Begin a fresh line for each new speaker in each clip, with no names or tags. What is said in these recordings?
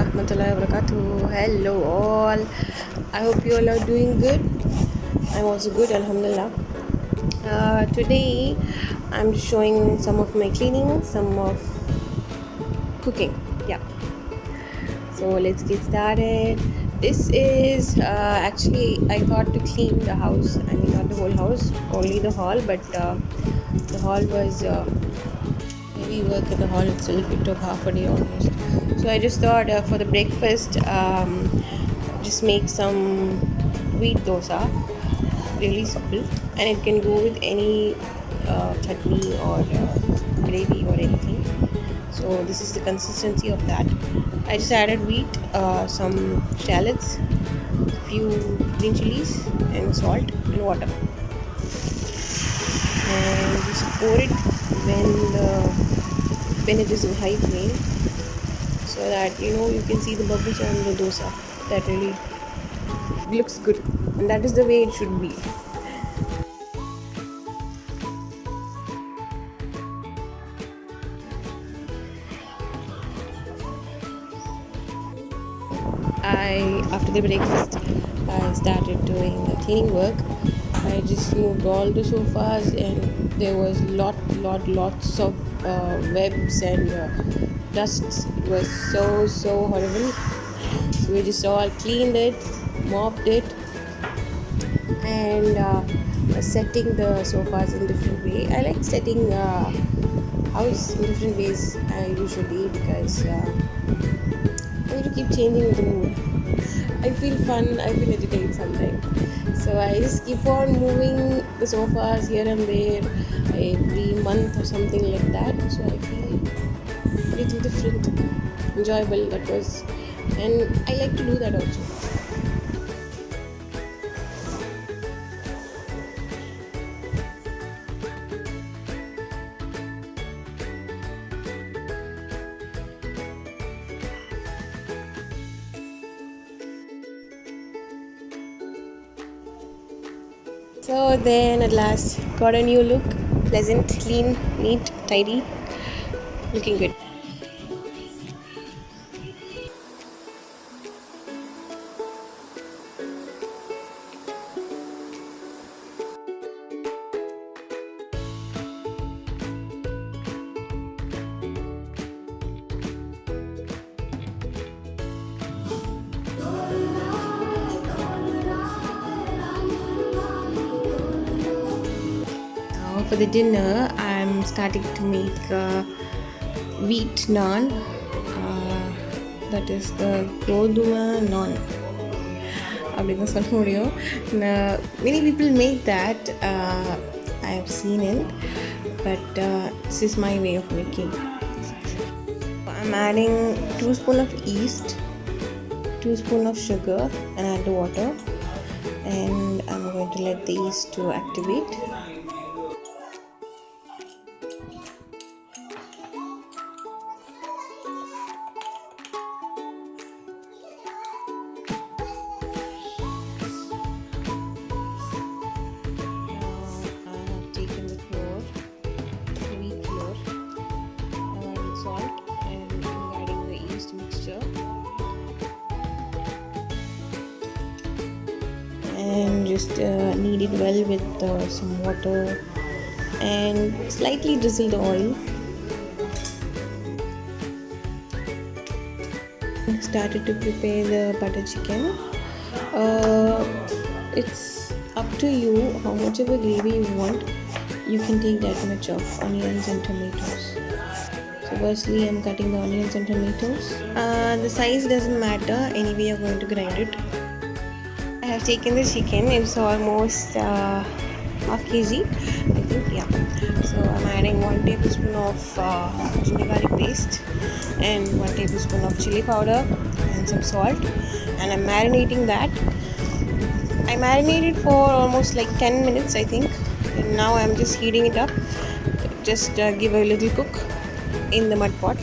warahmatullahi wabarakatuh. Hello all. I hope you all are doing good. I'm also good, alhamdulillah. Today I'm showing some of my cleaning, some of cooking. Yeah. So let's get started. This is actually I thought to clean the house. I mean not the whole house, only the hall. But the hall was heavy work in the hall itself. It took half a day almost. So I just thought for the breakfast, just make some wheat dosa, really simple, and it can go with any chutney or gravy or anything. So this is the consistency of that. I just added wheat, some shallots, few green chilies, and salt and water, and just pour it when it is in high flame, so that you can see the bubbles on the dosa. That really looks good, and that is the way it should be. After the breakfast, I started doing cleaning work. I just moved all the sofas, and there was lots of webs and dusts. It was so horrible. So we just all cleaned it, mopped it, and setting the sofas in different way. I like setting house in different ways usually, because I need to keep changing the mood. I feel fun, I feel agitated sometimes. So I just keep on moving the sofas here and there every month or something like that. So I feel a little different, enjoyable that was, and I like to do that also. So then at last got a new look, pleasant, clean, neat, tidy, looking good. For the dinner, I'm starting to make wheat naan. That is the goduma naan. Many people make that. I have seen it, but this is my way of making. I'm adding 2 spoons of yeast, 2 spoons of sugar, and add the water. And I'm going to let the yeast to activate. And just knead it well with some water and slightly drizzle the oil. Started to prepare the butter chicken. It's up to you how much of a gravy you want. You can take that much of onions and tomatoes. So firstly I'm cutting the onions and tomatoes. The size doesn't matter, anyway you're going to grind it. I have taken the chicken. It's almost half kg, I think. Yeah. So I'm adding 1 tablespoon of ginger garlic paste and 1 tablespoon of chili powder and some salt, and I'm marinating that. I marinated for almost like 10 minutes, I think, and now I'm just heating it up. Just give a little cook in the mud pot.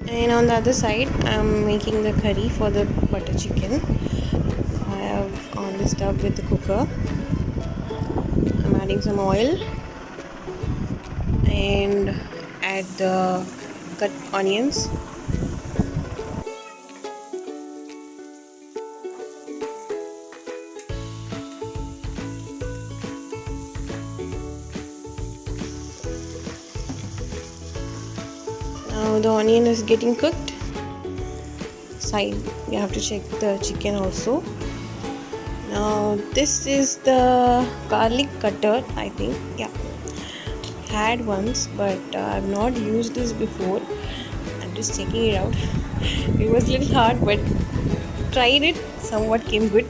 And on the other side, I'm making the curry for the butter chicken. I have on the stove with the cooker. I'm adding some oil and add the cut onions Now the onion is getting cooked. Side, you have to check the chicken also. Now this is the garlic cutter, I think. Yeah, had once, but I've not used this before. I'm just checking it out. It was a little hard, but tried it. Somewhat came good.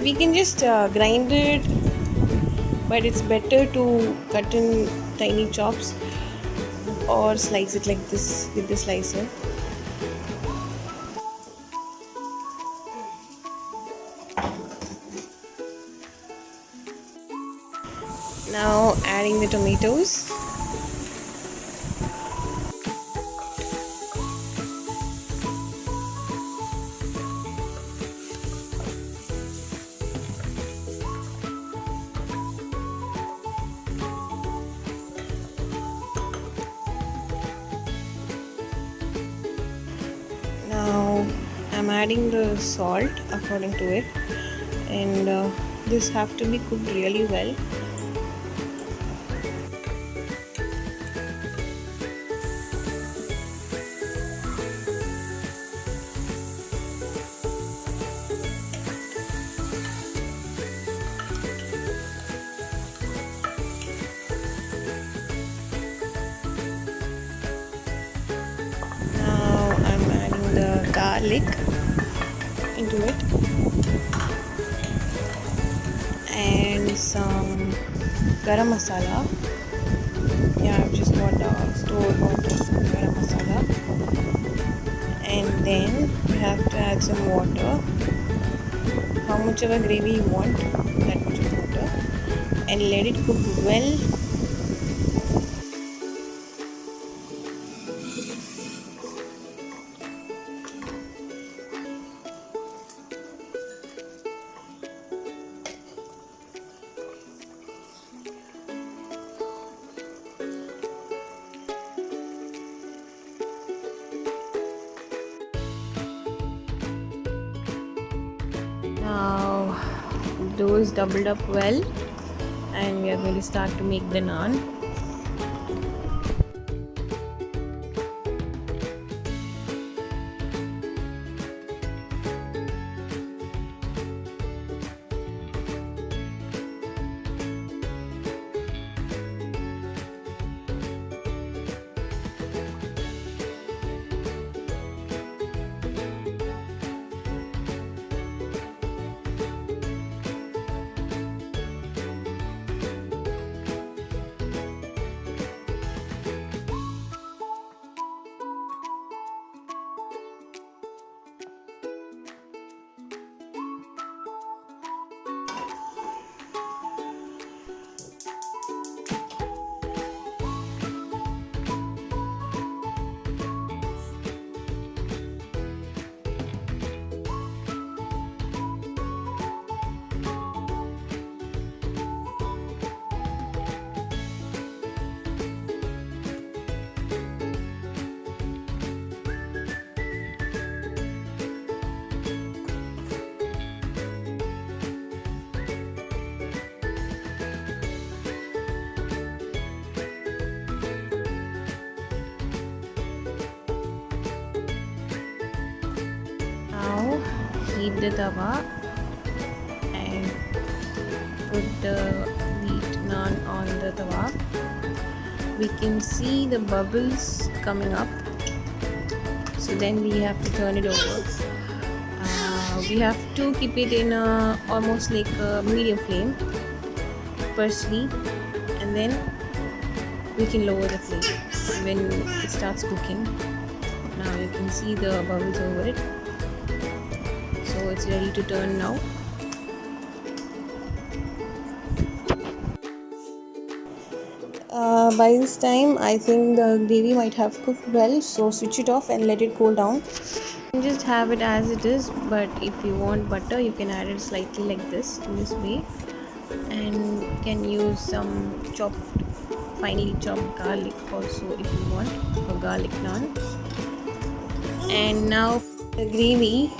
We can just grind it, but it's better to cut in tiny chops or slice it like this with the slicer. Now adding the tomatoes. Now I'm adding the salt according to it, and this have to be cooked really well. Now I'm adding the garlic into it and some garam masala. Yeah, I've just got the store bought garam masala, and then you have to add some water. How much of a gravy you want, that much of water, and let it cook well. Now those doubled up well, and we are going to start to make the naan. Now heat the tawa and put the wheat naan on the tawa. We can see the bubbles coming up, so then we have to turn it over. We have to keep it in almost like a medium flame firstly, and then we can lower the flame when it starts cooking. Now you can see the bubbles over it, so it's ready to turn now. By this time I think the gravy might have cooked well, so switch it off and let it cool down. You can just have it as it is, but if you want butter you can add it slightly like this, in this way, and can use some finely chopped garlic also if you want for garlic naan. And now the gravy,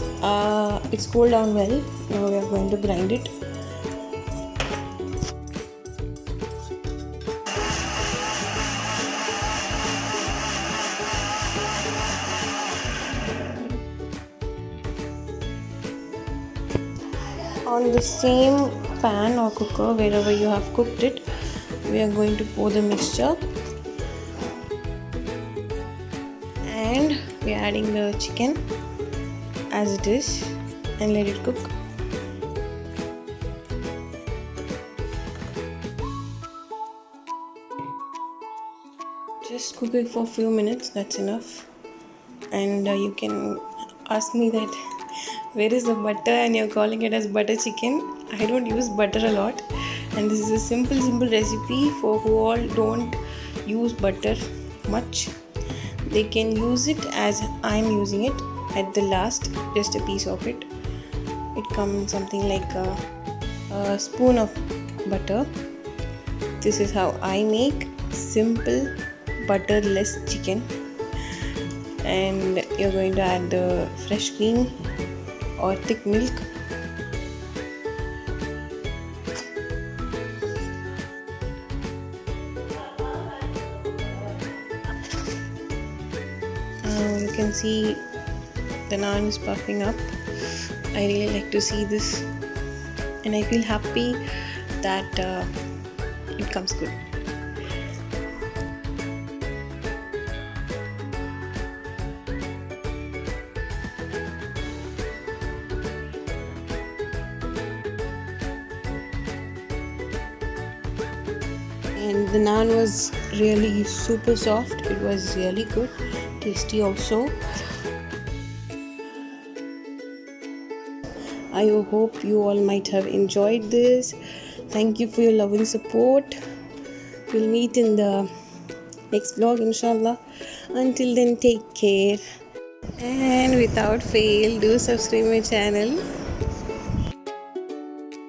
it's cooled down well. Now we are going to grind it. On the same pan or cooker, wherever you have cooked it, we are going to pour the mixture, and we are adding the chicken as it is and let it cook. Just cook it for a few minutes, that's enough. And you can ask me that where is the butter and you're calling it as butter chicken. I don't use butter a lot, and this is a simple recipe for who all don't use butter much. They can use it as I'm using it at the last, just a piece of it. It comes something like a spoon of butter. This is how I make simple butterless chicken. And you're going to add the fresh cream or thick milk. You can see the naan is puffing up. I really like to see this, and I feel happy that it comes good. And the naan was really super soft. It was really good, tasty also. I hope you all might have enjoyed this. Thank you for your love and support. We'll meet in the next vlog, inshallah. Until then, take care. And without fail, do subscribe my channel.